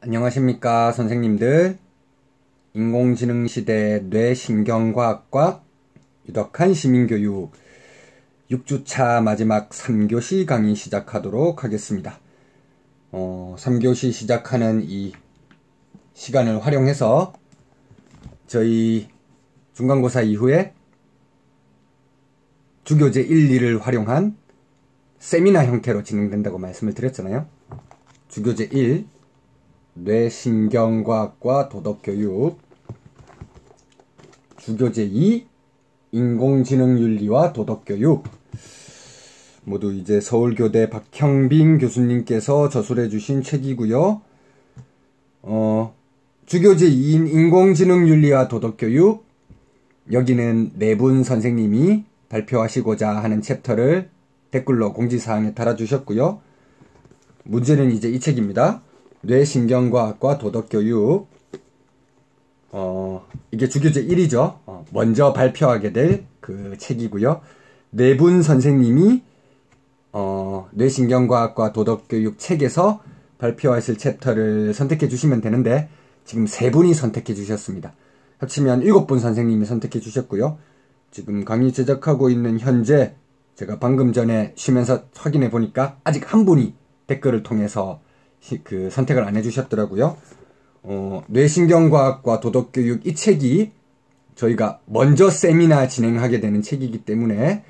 안녕하십니까 선생님들. 인공지능 시대 뇌신경과학과 유덕한 시민교육 6주차 마지막 3교시 강의 시작하도록 하겠습니다. 3교시 시작하는 이 시간을 활용해서 저희 중간고사 이후에 주교재 1, 2를 활용한 세미나 형태로 진행된다고 말씀을 드렸잖아요. 주교재 1 뇌신경과학과 도덕교육, 주교재 2 인공지능윤리와 도덕교육, 모두 이제 서울교대 박형빈 교수님께서 저술해 주신 책이고요. 주교재 2인 인공지능윤리와 도덕교육, 여기는 네 분 선생님이 발표하시고자 하는 챕터를 댓글로 공지사항에 달아주셨고요. 문제는 이제 이 책입니다. 뇌신경과학과 도덕교육. 이게 주교재 1이죠. 먼저 발표하게 될 그 책이고요. 네 분 선생님이 뇌신경과학과 도덕교육 책에서 발표하실 챕터를 선택해 주시면 되는데 지금 세 분이 선택해 주셨습니다. 합치면 7분 선생님이 선택해 주셨고요. 지금 강의 제작하고 있는 현재 제가 방금 전에 쉬면서 확인해 보니까 아직 한 분이 댓글을 통해서 그 선택을 안 해주셨더라고요. 뇌신경과학과 도덕교육 이 책이 저희가 먼저 세미나 진행하게 되는 책이기 때문에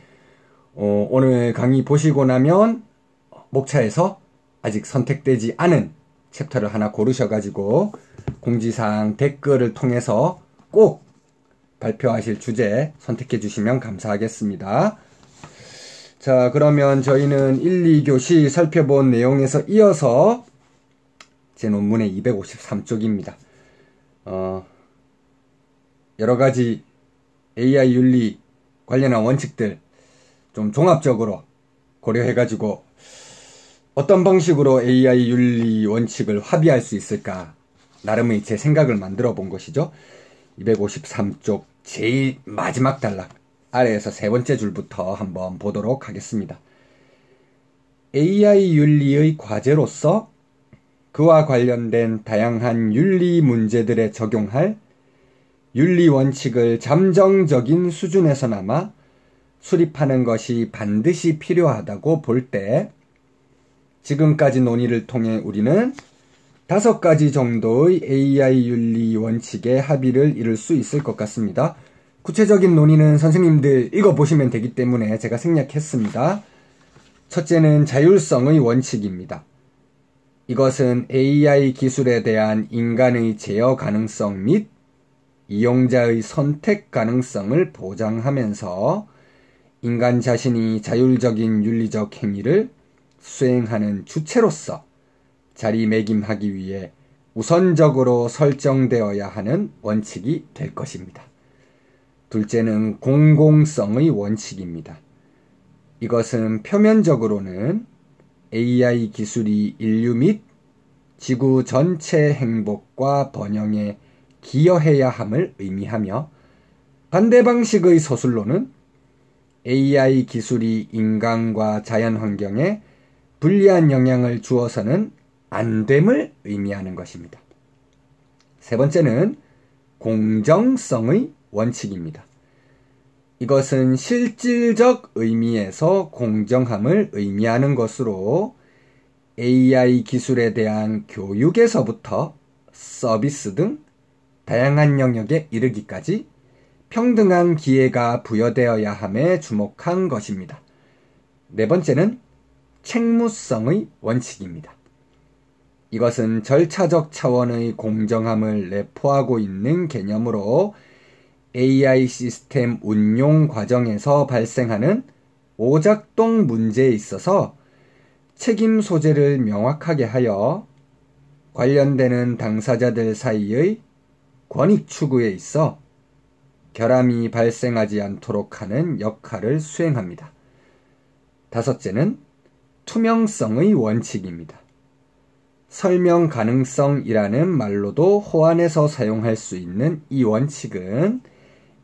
오늘 강의 보시고 나면 목차에서 아직 선택되지 않은 챕터를 하나 고르셔가지고 공지사항 댓글을 통해서 꼭 발표하실 주제 선택해 주시면 감사하겠습니다. 자, 그러면 저희는 1, 2교시 살펴본 내용에서 이어서 제 논문의 253쪽입니다. 여러가지 AI 윤리 관련한 원칙들 좀 종합적으로 고려해가지고 어떤 방식으로 AI 윤리 원칙을 합의할 수 있을까 나름의 제 생각을 만들어 본 것이죠. 253쪽 제일 마지막 단락 아래에서 세 번째 줄부터 한번 보도록 하겠습니다. AI 윤리의 과제로서 그와 관련된 다양한 윤리 문제들에 적용할 윤리 원칙을 잠정적인 수준에서나마 수립하는 것이 반드시 필요하다고 볼 때 지금까지 논의를 통해 우리는 5가지 정도의 AI 윤리 원칙의 합의를 이룰 수 있을 것 같습니다. 구체적인 논의는 선생님들 읽어보시면 되기 때문에 제가 생략했습니다. 첫째는 자율성의 원칙입니다. 이것은 AI 기술에 대한 인간의 제어 가능성 및 이용자의 선택 가능성을 보장하면서 인간 자신이 자율적인 윤리적 행위를 수행하는 주체로서 자리매김하기 위해 우선적으로 설정되어야 하는 원칙이 될 것입니다. 둘째는 공공성의 원칙입니다. 이것은 표면적으로는 AI 기술이 인류 및 지구 전체 행복과 번영에 기여해야 함을 의미하며 반대 방식의 서술로는 AI 기술이 인간과 자연환경에 불리한 영향을 주어서는 안 됨을 의미하는 것입니다. 세 번째는 공정성의 원칙입니다. 이것은 실질적 의미에서 공정함을 의미하는 것으로 AI 기술에 대한 교육에서부터 서비스 등 다양한 영역에 이르기까지 평등한 기회가 부여되어야 함에 주목한 것입니다. 네 번째는 책무성의 원칙입니다. 이것은 절차적 차원의 공정함을 내포하고 있는 개념으로 AI 시스템 운용 과정에서 발생하는 오작동 문제에 있어서 책임 소재를 명확하게 하여 관련되는 당사자들 사이의 권익 추구에 있어 결함이 발생하지 않도록 하는 역할을 수행합니다. 다섯째는 투명성의 원칙입니다. 설명 가능성이라는 말로도 호환해서 사용할 수 있는 이 원칙은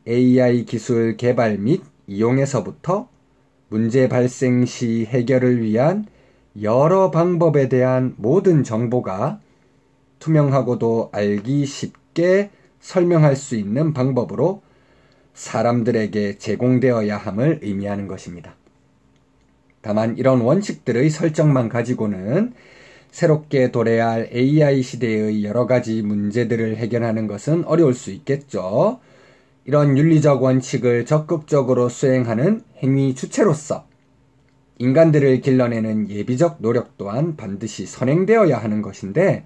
AI 기술 개발 및 이용에서부터 문제 발생 시 해결을 위한 여러 방법에 대한 모든 정보가 투명하고도 알기 쉽게 설명할 수 있는 방법으로 사람들에게 제공되어야 함을 의미하는 것입니다. 다만 이런 원칙들의 설정만 가지고는 새롭게 도래해야 할 AI 시대의 여러 가지 문제들을 해결하는 것은 어려울 수 있겠죠. 이런 윤리적 원칙을 적극적으로 수행하는 행위 주체로서 인간들을 길러내는 예비적 노력 또한 반드시 선행되어야 하는 것인데,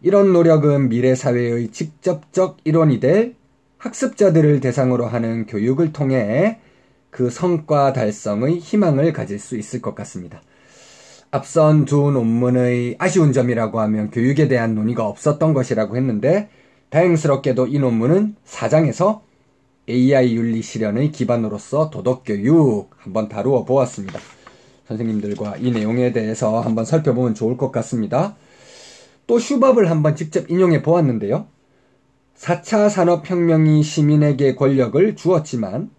이런 노력은 미래 사회의 직접적 일원이 될 학습자들을 대상으로 하는 교육을 통해 그 성과 달성의 희망을 가질 수 있을 것 같습니다. 앞선 두 논문의 아쉬운 점이라고 하면 교육에 대한 논의가 없었던 것이라고 했는데, 다행스럽게도 이 논문은 4장에서 AI 윤리 실현의 기반으로서 도덕교육 한번 다루어 보았습니다. 선생님들과 이 내용에 대해서 한번 살펴보면 좋을 것 같습니다. 또 슈밥을 한번 직접 인용해 보았는데요. 4차 산업혁명이 시민에게 권력을 주었지만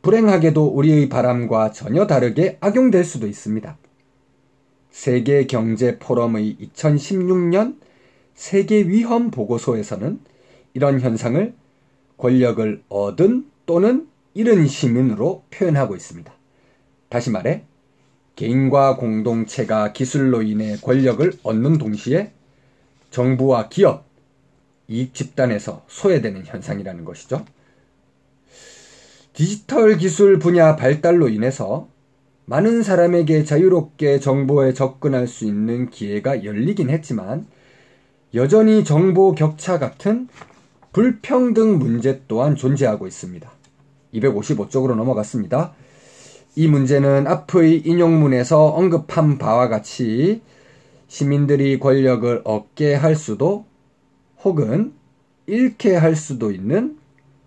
불행하게도 우리의 바람과 전혀 다르게 악용될 수도 있습니다. 세계경제포럼의 2016년 세계위험 보고서에서는 이런 현상을 권력을 얻은 또는 잃은 시민으로 표현하고 있습니다. 다시 말해 개인과 공동체가 기술로 인해 권력을 얻는 동시에 정부와 기업, 이익 집단에서 소외되는 현상이라는 것이죠. 디지털 기술 분야 발달로 인해서 많은 사람에게 자유롭게 정보에 접근할 수 있는 기회가 열리긴 했지만 여전히 정보 격차 같은 불평등 문제 또한 존재하고 있습니다. 255쪽으로 넘어갔습니다. 이 문제는 앞의 인용문에서 언급한 바와 같이 시민들이 권력을 얻게 할 수도 혹은 잃게 할 수도 있는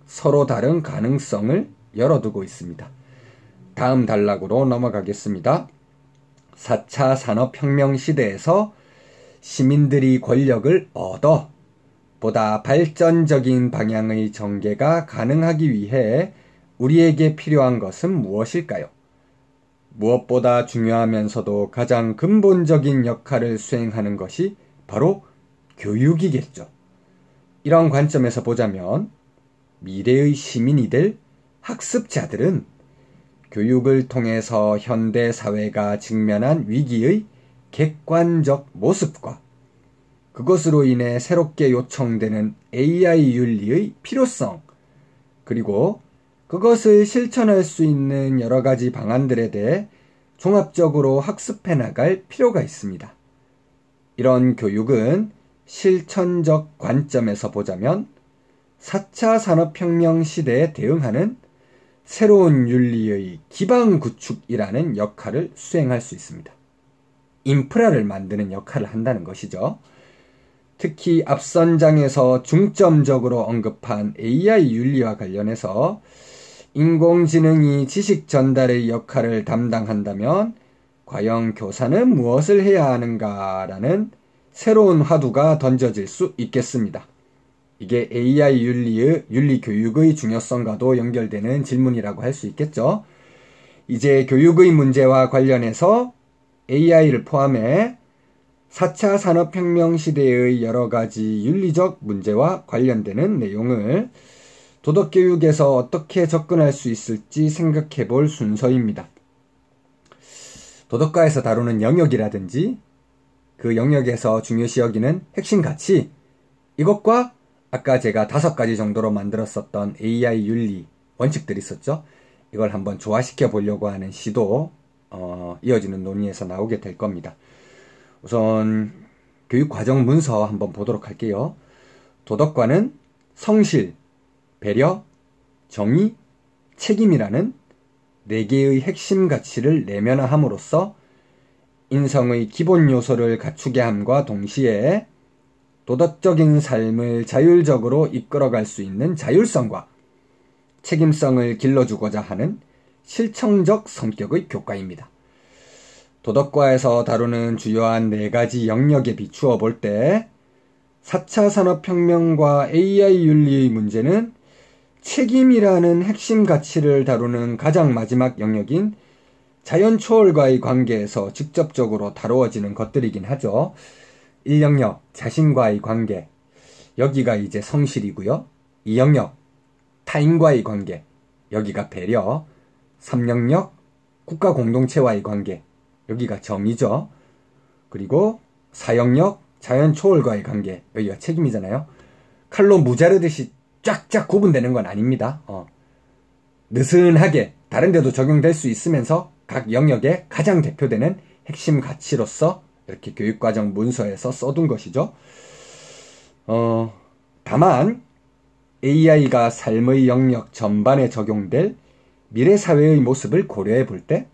서로 다른 가능성을 열어두고 있습니다. 다음 단락으로 넘어가겠습니다. 4차 산업혁명 시대에서 시민들이 권력을 얻어 보다 발전적인 방향의 전개가 가능하기 위해 우리에게 필요한 것은 무엇일까요? 무엇보다 중요하면서도 가장 근본적인 역할을 수행하는 것이 바로 교육이겠죠. 이런 관점에서 보자면 미래의 시민이 될 학습자들은 교육을 통해서 현대 사회가 직면한 위기의 객관적 모습과 그것으로 인해 새롭게 요청되는 AI 윤리의 필요성, 그리고 그것을 실천할 수 있는 여러 가지 방안들에 대해 종합적으로 학습해 나갈 필요가 있습니다. 이런 교육은 실천적 관점에서 보자면 4차 산업혁명 시대에 대응하는 새로운 윤리의 기반 구축이라는 역할을 수행할 수 있습니다. 인프라를 만드는 역할을 한다는 것이죠. 특히 앞선 장에서 중점적으로 언급한 AI 윤리와 관련해서 인공지능이 지식 전달의 역할을 담당한다면 과연 교사는 무엇을 해야 하는가라는 새로운 화두가 던져질 수 있겠습니다. 이게 AI 윤리 교육의 중요성과도 연결되는 질문이라고 할 수 있겠죠. 이제 교육의 문제와 관련해서 AI를 포함해 4차 산업혁명 시대의 여러 가지 윤리적 문제와 관련되는 내용을 도덕교육에서 어떻게 접근할 수 있을지 생각해 볼 순서입니다. 도덕과에서 다루는 영역이라든지 그 영역에서 중요시 여기는 핵심 가치, 이것과 아까 제가 5가지 정도로 만들었었던 AI 윤리 원칙들이 있었죠. 이걸 한번 조화시켜 보려고 하는 시도 이어지는 논의에서 나오게 될 겁니다. 우선 교육과정 문서 한번 보도록 할게요. 도덕과는 성실, 배려, 정의, 책임이라는 4개의 핵심 가치를 내면화함으로써 인성의 기본 요소를 갖추게 함과 동시에 도덕적인 삶을 자율적으로 이끌어갈 수 있는 자율성과 책임성을 길러주고자 하는 실천적 성격의 교과입니다. 도덕과에서 다루는 주요한 4가지 영역에 비추어 볼 때 4차 산업혁명과 AI 윤리의 문제는 책임이라는 핵심 가치를 다루는 가장 마지막 영역인 자연 초월과의 관계에서 직접적으로 다루어지는 것들이긴 하죠. 1영역 자신과의 관계, 여기가 이제 성실이고요. 2영역 타인과의 관계, 여기가 배려. 3영역 국가 공동체와의 관계, 여기가 정의죠. 그리고 4영역 자연 초월과의 관계, 여기가 책임이잖아요. 칼로 무자르듯이 쫙쫙 구분되는 건 아닙니다. 느슨하게 다른 데도 적용될 수 있으면서 각 영역에 가장 대표되는 핵심 가치로서 이렇게 교육과정 문서에서 써둔 것이죠. 다만 AI가 삶의 영역 전반에 적용될 미래 사회의 모습을 고려해 볼 때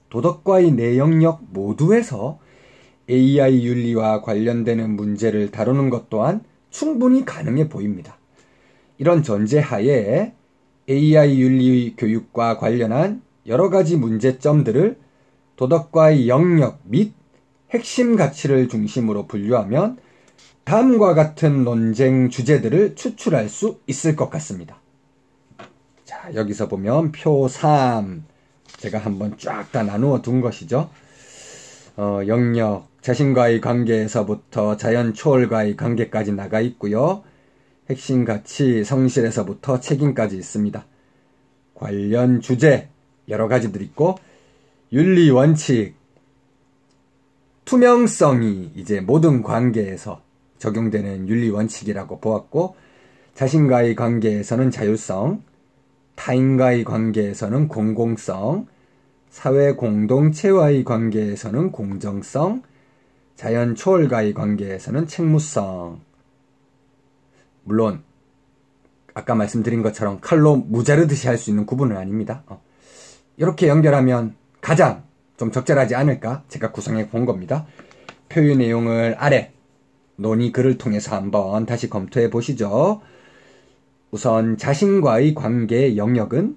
도덕과의 내 영역 모두에서 AI 윤리와 관련되는 문제를 다루는 것 또한 충분히 가능해 보입니다. 이런 전제하에 AI 윤리 교육과 관련한 여러 가지 문제점들을 도덕과의 영역 및 핵심 가치를 중심으로 분류하면 다음과 같은 논쟁 주제들을 추출할 수 있을 것 같습니다. 자, 여기서 보면 표 3, 제가 한번 쫙 다 나누어 둔 것이죠. 영역, 자신과의 관계에서부터 자연 초월과의 관계까지 나가 있고요. 핵심 가치, 성실에서부터 책임까지 있습니다. 관련 주제, 여러 가지들 있고, 윤리 원칙, 투명성이 이제 모든 관계에서 적용되는 윤리 원칙이라고 보았고, 자신과의 관계에서는 자율성, 타인과의 관계에서는 공공성, 사회 공동체와의 관계에서는 공정성, 자연 초월과의 관계에서는 책무성. 물론 아까 말씀드린 것처럼 칼로 무자르듯이 할 수 있는 구분은 아닙니다. 이렇게 연결하면 가장 좀 적절하지 않을까 제가 구성해 본 겁니다. 표의 내용을 아래 논의 글을 통해서 한번 다시 검토해 보시죠. 우선 자신과의 관계의 영역은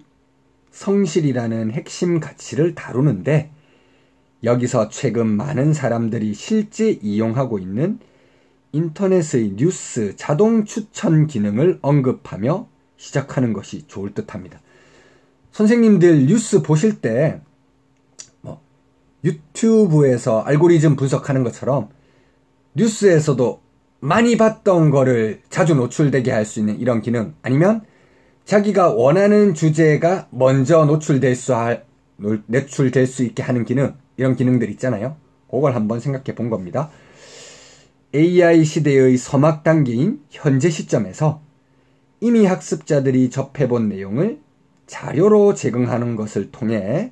성실이라는 핵심 가치를 다루는데, 여기서 최근 많은 사람들이 실제 이용하고 있는 인터넷의 뉴스 자동 추천 기능을 언급하며 시작하는 것이 좋을 듯합니다. 선생님들 뉴스 보실 때 유튜브에서 알고리즘 분석하는 것처럼 뉴스에서도 많이 봤던 거를 자주 노출되게 할 수 있는 이런 기능, 아니면 자기가 원하는 주제가 먼저 노출될 수 있게 하는 기능, 이런 기능들 있잖아요. 그걸 한번 생각해 본 겁니다. AI 시대의 서막 단계인 현재 시점에서 이미 학습자들이 접해본 내용을 자료로 제공하는 것을 통해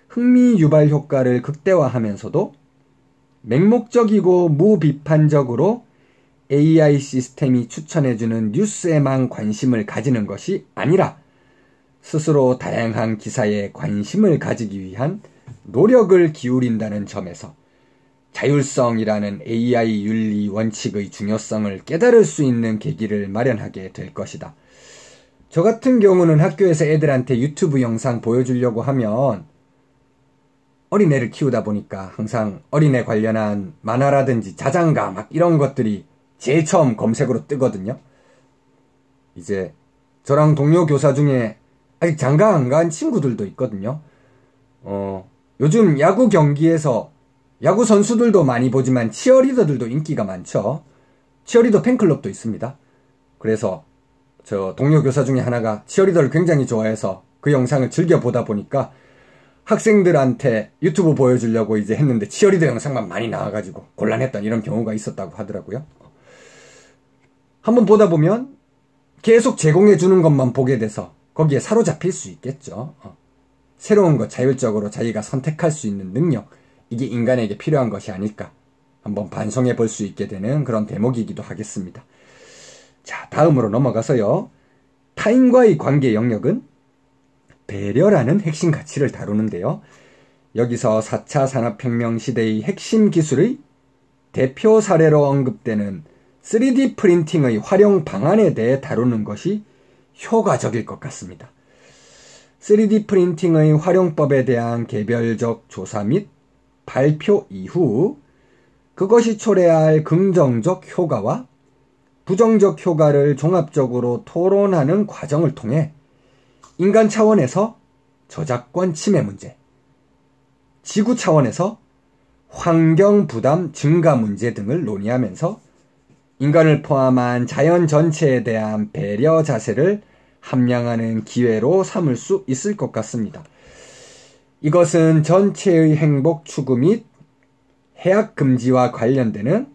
흥미 유발 효과를 극대화하면서도 맹목적이고 무비판적으로 AI 시스템이 추천해주는 뉴스에만 관심을 가지는 것이 아니라 스스로 다양한 기사에 관심을 가지기 위한 노력을 기울인다는 점에서 자율성이라는 AI 윤리 원칙의 중요성을 깨달을 수 있는 계기를 마련하게 될 것이다. 저 같은 경우는 학교에서 애들한테 유튜브 영상 보여주려고 하면 어린애를 키우다 보니까 항상 어린애 관련한 만화라든지 자장가 막 이런 것들이 제일 처음 검색으로 뜨거든요. 이제 저랑 동료 교사 중에 아직 장가 안 간 친구들도 있거든요. 요즘 야구 경기에서 야구 선수들도 많이 보지만 치어리더들도 인기가 많죠. 치어리더 팬클럽도 있습니다. 그래서 저 동료 교사 중에 하나가 치어리더를 굉장히 좋아해서 그 영상을 즐겨 보다 보니까 학생들한테 유튜브 보여주려고 이제 했는데 치어리더 영상만 많이 나와가지고 곤란했던 이런 경우가 있었다고 하더라고요. 한번 보다 보면 계속 제공해주는 것만 보게 돼서 거기에 사로잡힐 수 있겠죠. 새로운 것 자율적으로 자기가 선택할 수 있는 능력, 이게 인간에게 필요한 것이 아닐까 한번 반성해 볼 수 있게 되는 그런 대목이기도 하겠습니다. 자, 다음으로 넘어가서요. 타인과의 관계 영역은 배려라는 핵심 가치를 다루는데요. 여기서 4차 산업혁명 시대의 핵심 기술의 대표 사례로 언급되는 3D 프린팅의 활용 방안에 대해 다루는 것이 효과적일 것 같습니다. 3D 프린팅의 활용법에 대한 개별적 조사 및 발표 이후 그것이 초래할 긍정적 효과와 부정적 효과를 종합적으로 토론하는 과정을 통해 인간 차원에서 저작권 침해 문제, 지구 차원에서 환경 부담 증가 문제 등을 논의하면서 인간을 포함한 자연 전체에 대한 배려 자세를 함양하는 기회로 삼을 수 있을 것 같습니다. 이것은 전체의 행복 추구 및 해악 금지와 관련되는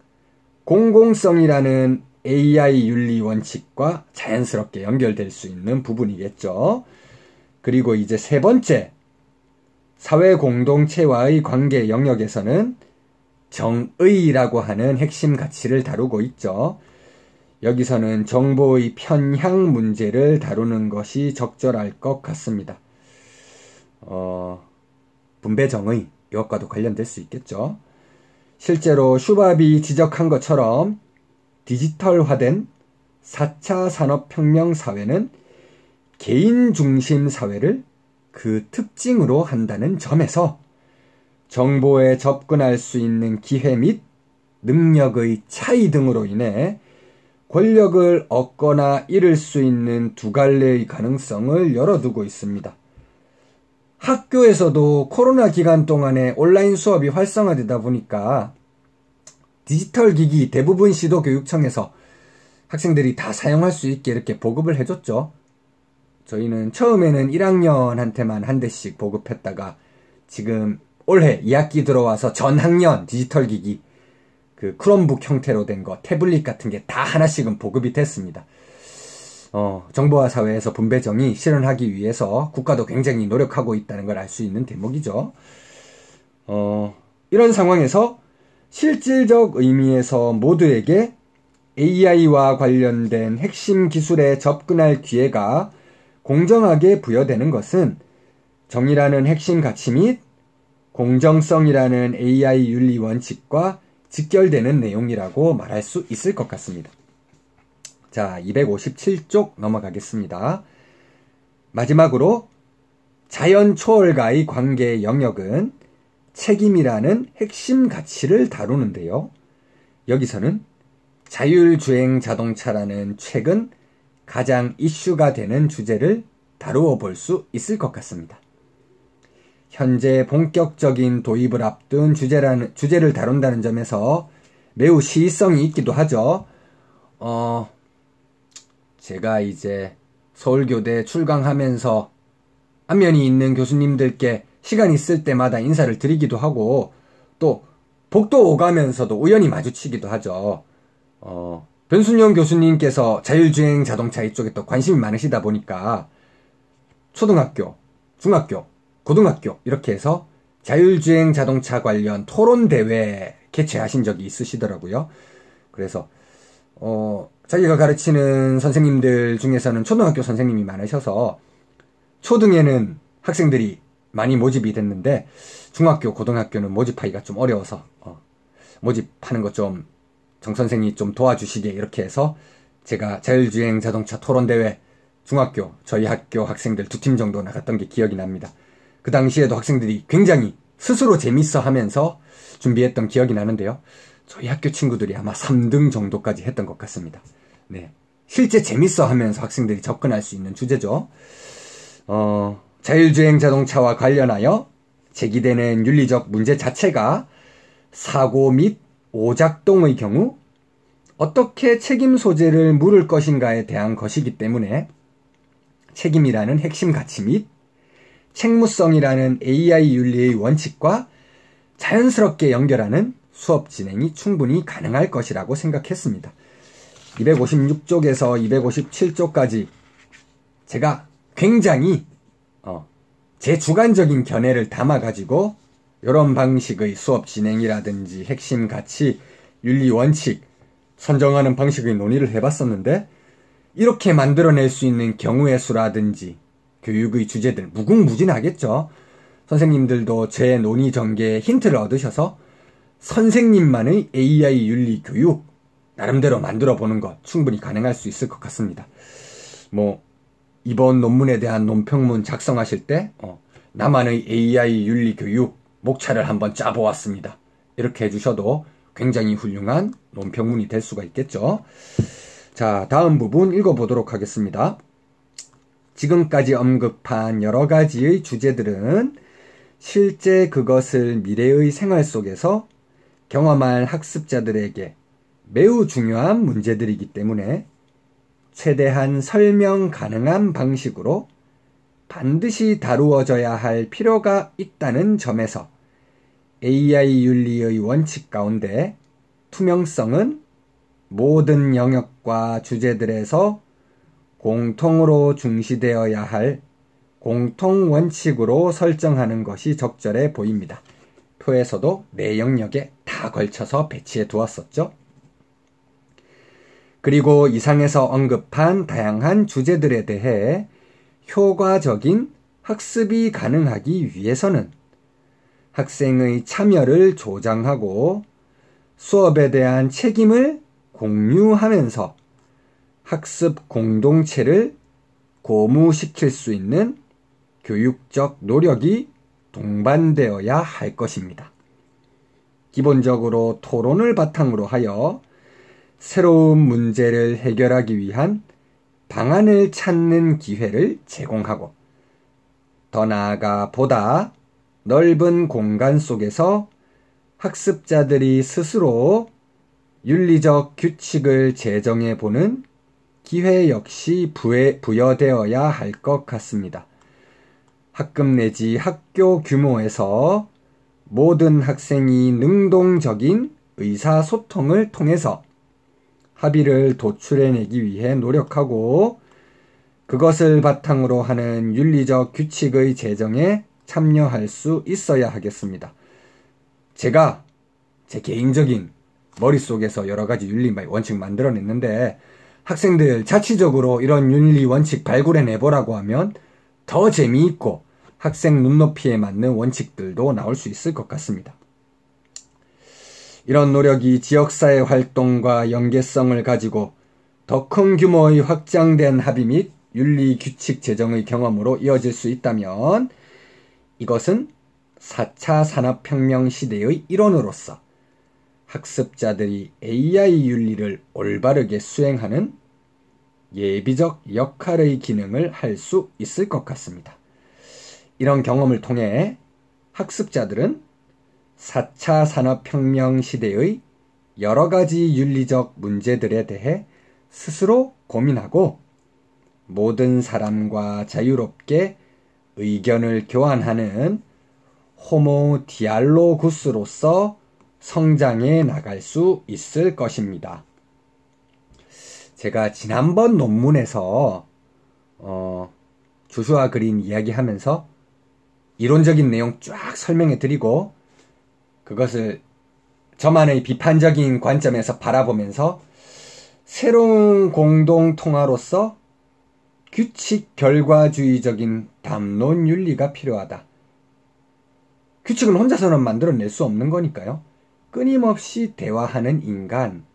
공공성이라는 AI 윤리 원칙과 자연스럽게 연결될 수 있는 부분이겠죠. 그리고 이제 세 번째, 사회 공동체와의 관계 영역에서는 정의라고 하는 핵심 가치를 다루고 있죠. 여기서는 정보의 편향 문제를 다루는 것이 적절할 것 같습니다. 분배 정의, 이것과도 관련될 수 있겠죠. 실제로 슈밥이 지적한 것처럼 디지털화된 4차 산업혁명 사회는 개인 중심 사회를 그 특징으로 한다는 점에서 정보에 접근할 수 있는 기회 및 능력의 차이 등으로 인해 권력을 얻거나 잃을 수 있는 두 갈래의 가능성을 열어두고 있습니다. 학교에서도 코로나 기간 동안에 온라인 수업이 활성화되다 보니까 디지털 기기 대부분 시도교육청에서 학생들이 다 사용할 수 있게 이렇게 보급을 해줬죠. 저희는 처음에는 1학년한테만 한 대씩 보급했다가 지금 올해 2학기 들어와서 전 학년 디지털 기기 그 크롬북 형태로 된 거, 태블릿 같은 게 다 하나씩은 보급이 됐습니다. 정보화 사회에서 분배정의 실현하기 위해서 국가도 굉장히 노력하고 있다는 걸 알 수 있는 대목이죠. 이런 상황에서 실질적 의미에서 모두에게 AI와 관련된 핵심 기술에 접근할 기회가 공정하게 부여되는 것은 정의라는 핵심 가치 및 공정성이라는 AI 윤리 원칙과 직결되는 내용이라고 말할 수 있을 것 같습니다. 자, 257쪽 넘어가겠습니다. 마지막으로 자연 초월과의 관계 영역은 책임이라는 핵심 가치를 다루는데요. 여기서는 자율주행 자동차라는 최근 가장 이슈가 되는 주제를 다루어 볼 수 있을 것 같습니다. 현재 본격적인 도입을 앞둔 주제를 다룬다는 점에서 매우 시의성이 있기도 하죠. 제가 이제 서울교대 출강하면서 안면이 있는 교수님들께 시간 있을 때마다 인사를 드리기도 하고 또 복도 오가면서도 우연히 마주치기도 하죠. 변순영 교수님께서 자율주행 자동차 이쪽에 또 관심이 많으시다 보니까 초등학교, 중학교, 고등학교 이렇게 해서 자율주행 자동차 관련 토론대회 개최하신 적이 있으시더라고요. 그래서 자기가 가르치는 선생님들 중에서는 초등학교 선생님이 많으셔서 초등에는 학생들이 많이 모집이 됐는데 중학교, 고등학교는 모집하기가 좀 어려워서 모집하는 거 좀 정 선생이 좀 도와주시게 이렇게 해서 제가 자율주행 자동차 토론대회 중학교 저희 학교 학생들 2팀 정도 나갔던 게 기억이 납니다. 그 당시에도 학생들이 굉장히 스스로 재밌어 하면서 준비했던 기억이 나는데요. 저희 학교 친구들이 아마 3등 정도까지 했던 것 같습니다. 네, 실제 재밌어 하면서 학생들이 접근할 수 있는 주제죠. 자율주행 자동차와 관련하여 제기되는 윤리적 문제 자체가 사고 및 오작동의 경우 어떻게 책임 소재를 물을 것인가에 대한 것이기 때문에 책임이라는 핵심 가치 및 책무성이라는 AI 윤리의 원칙과 자연스럽게 연결하는 수업 진행이 충분히 가능할 것이라고 생각했습니다. 256쪽에서 257쪽까지 제가 굉장히 제 주관적인 견해를 담아가지고 이런 방식의 수업 진행이라든지 핵심 가치, 윤리 원칙 선정하는 방식의 논의를 해봤었는데 이렇게 만들어낼 수 있는 경우의 수라든지 교육의 주제들 무궁무진하겠죠. 선생님들도 제 논의 전개에 힌트를 얻으셔서 선생님만의 AI 윤리 교육 나름대로 만들어 보는 것 충분히 가능할 수 있을 것 같습니다. 이번 논문에 대한 논평문 작성하실 때 나만의 AI 윤리 교육 목차를 한번 짜보았습니다. 이렇게 해주셔도 굉장히 훌륭한 논평문이 될 수가 있겠죠. 자, 다음 부분 읽어보도록 하겠습니다. 지금까지 언급한 여러 가지의 주제들은 실제 그것을 미래의 생활 속에서 경험할 학습자들에게 매우 중요한 문제들이기 때문에 최대한 설명 가능한 방식으로 반드시 다루어져야 할 필요가 있다는 점에서 AI 윤리의 원칙 가운데 투명성은 모든 영역과 주제들에서 공통으로 중시되어야 할 공통 원칙으로 설정하는 것이 적절해 보입니다. 표에서도 내 영역에 다 걸쳐서 배치해 두었었죠. 그리고 이상에서 언급한 다양한 주제들에 대해 효과적인 학습이 가능하기 위해서는 학생의 참여를 조장하고 수업에 대한 책임을 공유하면서 학습 공동체를 고무시킬 수 있는 교육적 노력이 동반되어야 할 것입니다. 기본적으로 토론을 바탕으로 하여 새로운 문제를 해결하기 위한 방안을 찾는 기회를 제공하고 더 나아가 보다 넓은 공간 속에서 학습자들이 스스로 윤리적 규칙을 제정해 보는 기회 역시 부여되어야 할 것 같습니다. 학급 내지 학교 규모에서 모든 학생이 능동적인 의사소통을 통해서 합의를 도출해내기 위해 노력하고 그것을 바탕으로 하는 윤리적 규칙의 제정에 참여할 수 있어야 하겠습니다. 제가 제 개인적인 머릿속에서 여러 가지 윤리 원칙 만들어냈는데 학생들 자치적으로 이런 윤리 원칙 발굴해내보라고 하면 더 재미있고 학생 눈높이에 맞는 원칙들도 나올 수 있을 것 같습니다. 이런 노력이 지역사회 활동과 연계성을 가지고 더 큰 규모의 확장된 합의 및 윤리 규칙 제정의 경험으로 이어질 수 있다면 이것은 4차 산업혁명 시대의 일원으로서 학습자들이 AI 윤리를 올바르게 수행하는 예비적 역할의 기능을 할 수 있을 것 같습니다. 이런 경험을 통해 학습자들은 4차 산업혁명 시대의 여러 가지 윤리적 문제들에 대해 스스로 고민하고 모든 사람과 자유롭게 의견을 교환하는 호모 디알로구스로서 성장해 나갈 수 있을 것입니다. 제가 지난번 논문에서 조슈아 그린 이야기하면서 이론적인 내용 쫙 설명해 드리고 그것을 저만의 비판적인 관점에서 바라보면서 새로운 공동통화로서 규칙 결과주의적인 담론 윤리가 필요하다. 규칙은 혼자서는 만들어낼 수 없는 거니까요. 끊임없이 대화하는 인간,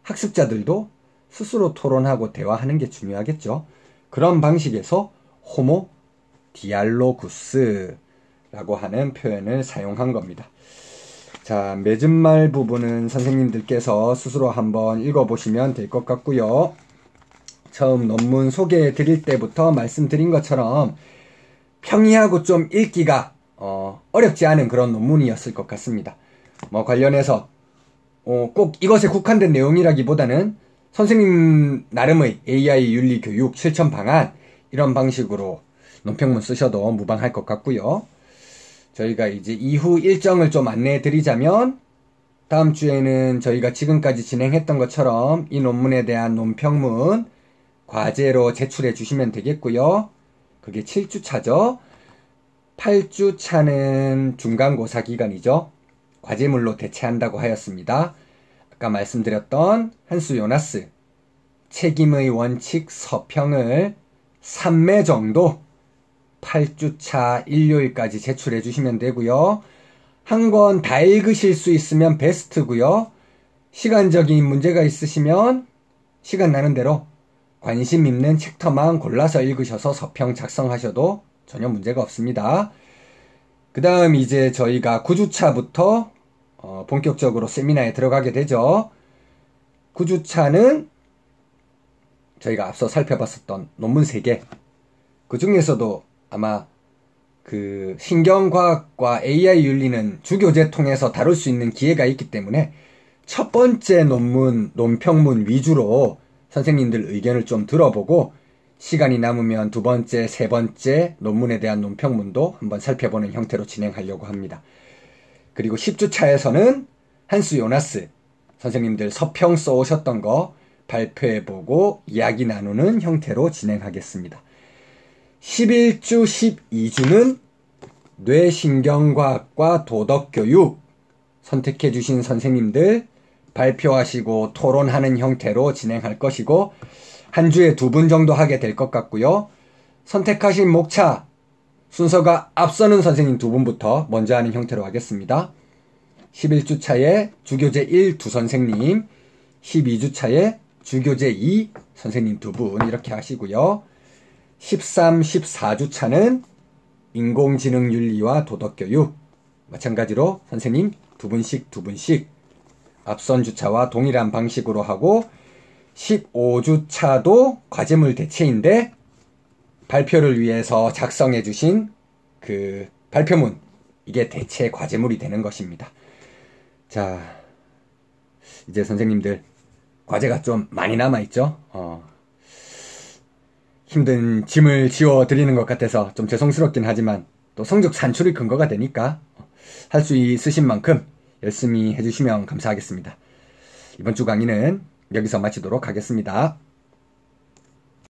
학습자들도 스스로 토론하고 대화하는 게 중요하겠죠. 그런 방식에서 호모 디알로구스라고 하는 표현을 사용한 겁니다. 자, 맺은 말 부분은 선생님들께서 스스로 한번 읽어보시면 될 것 같고요. 처음 논문 소개해 드릴 때부터 말씀드린 것처럼 평이하고 좀 읽기가 어렵지 않은 그런 논문이었을 것 같습니다. 관련해서 꼭 이것에 국한된 내용이라기보다는 선생님 나름의 AI 윤리 교육 실천 방안 이런 방식으로 논평문 쓰셔도 무방할 것 같고요. 저희가 이제 이후 일정을 좀 안내해 드리자면 다음 주에는 저희가 지금까지 진행했던 것처럼 이 논문에 대한 논평문 과제로 제출해 주시면 되겠고요. 그게 7주차죠. 8주차는 중간고사 기간이죠. 과제물로 대체한다고 하였습니다. 아까 말씀드렸던 한수 요나스 책임의 원칙 서평을 3매 정도 8주차 일요일까지 제출해 주시면 되고요. 한 권 다 읽으실 수 있으면 베스트고요. 시간적인 문제가 있으시면 시간 나는 대로 관심 있는 챕터만 골라서 읽으셔서 서평 작성하셔도 전혀 문제가 없습니다. 그 다음 이제 저희가 9주차부터 본격적으로 세미나에 들어가게 되죠. 9주차는 저희가 앞서 살펴봤었던 논문 3개, 그 중에서도 아마 그 신경과학과 AI 윤리는 주교재 통해서 다룰 수 있는 기회가 있기 때문에 첫 번째 논문, 논평문 위주로 선생님들 의견을 좀 들어보고 시간이 남으면 두 번째, 세 번째 논문에 대한 논평문도 한번 살펴보는 형태로 진행하려고 합니다. 그리고 10주차에서는 한수 요나스 선생님들 서평 써오셨던 거 발표해보고 이야기 나누는 형태로 진행하겠습니다. 11주, 12주는 뇌신경과학과 도덕교육 선택해주신 선생님들 발표하시고 토론하는 형태로 진행할 것이고 한 주에 2분 정도 하게 될 것 같고요. 선택하신 목차 순서가 앞서는 선생님 2분부터 먼저 하는 형태로 하겠습니다. 11주차에 주교재 1 두 선생님, 12주차에 주교재 2 선생님 2분 이렇게 하시고요. 13, 14주차는 인공지능 윤리와 도덕교육 마찬가지로 선생님 2분씩 앞선 주차와 동일한 방식으로 하고 15주차도 과제물 대체인데 발표를 위해서 작성해 주신 그 발표문 이게 대체 과제물이 되는 것입니다. 자, 이제 선생님들 과제가 좀 많이 남아있죠? 힘든 짐을 지워드리는 것 같아서 좀 죄송스럽긴 하지만 또 성적 산출의 근거가 되니까 할 수 있으신 만큼 열심히 해주시면 감사하겠습니다. 이번 주 강의는 여기서 마치도록 하겠습니다.